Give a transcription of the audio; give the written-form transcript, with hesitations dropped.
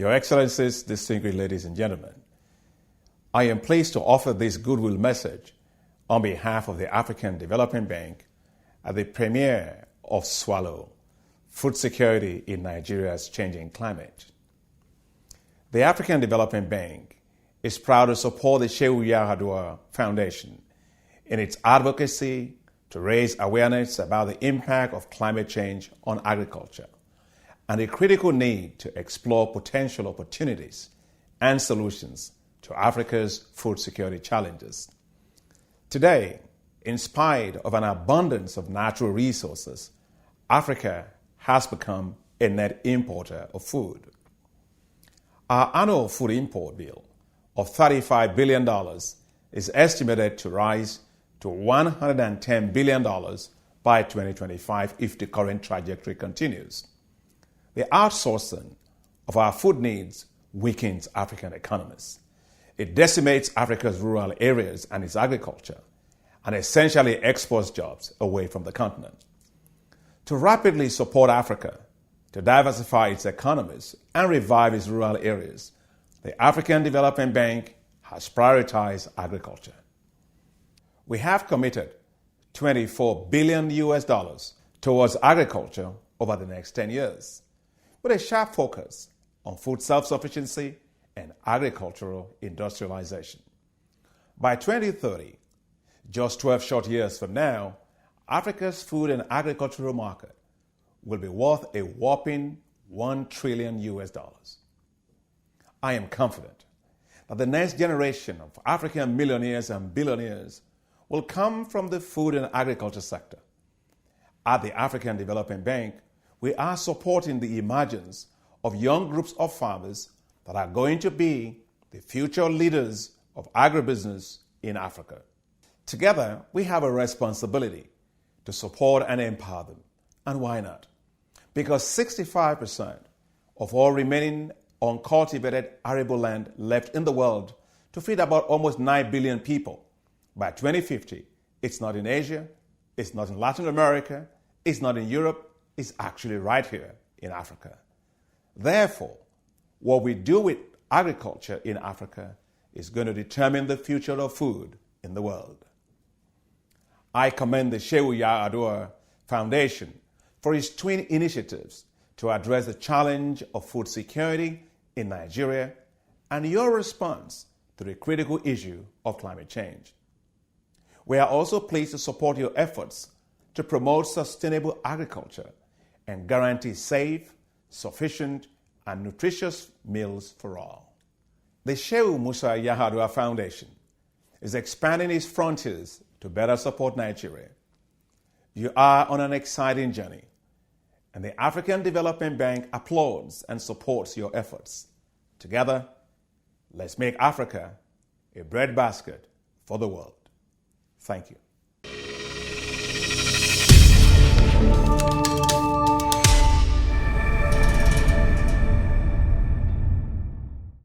Your Excellencies, distinguished ladies and gentlemen, I am pleased to offer this goodwill message on behalf of the African Development Bank at the premiere of Swallow, Food Security in Nigeria's Changing Climate. The African Development Bank is proud to support the Shehu Yar'Adua Foundation in its advocacy to raise awareness about the impact of climate change on agriculture and the critical need to explore potential opportunities and solutions to Africa's food security challenges. Today, in spite of an abundance of natural resources, Africa has become a net importer of food. Our annual food import bill of $35 billion is estimated to rise to $110 billion by 2025 if the current trajectory continues. The outsourcing of our food needs weakens African economies. It decimates Africa's rural areas and its agriculture, and essentially exports jobs away from the continent. To rapidly support Africa, to diversify its economies and revive its rural areas, the African Development Bank has prioritized agriculture. We have committed $24 billion towards agriculture over the next 10 years, with a sharp focus on food self-sufficiency and agricultural industrialization. By 2030, just 12 short years from now, Africa's food and agricultural market will be worth a whopping $1 trillion. I am confident that the next generation of African millionaires and billionaires will come from the food and agriculture sector. At the African Development Bank, we are supporting the emergence of young groups of farmers that are going to be the future leaders of agribusiness in Africa. Together, we have a responsibility to support and empower them. And why not? Because 65% of all remaining uncultivated arable land left in the world to feed about almost 9 billion people. By 2050, it's not in Asia, it's not in Latin America, it's not in Europe, it's actually right here in Africa. Therefore, what we do with agriculture in Africa is going to determine the future of food in the world. I commend the Shehu Yar'Adua Foundation for its twin initiatives to address the challenge of food security in Nigeria and your response to the critical issue of climate change. We are also pleased to support your efforts to promote sustainable agriculture and guarantee safe, sufficient, and nutritious meals for all. The Shehu Musa Yar'Adua Foundation is expanding its frontiers to better support Nigeria. You are on an exciting journey, and the African Development Bank applauds and supports your efforts. Together, let's make Africa a breadbasket for the world. Thank you.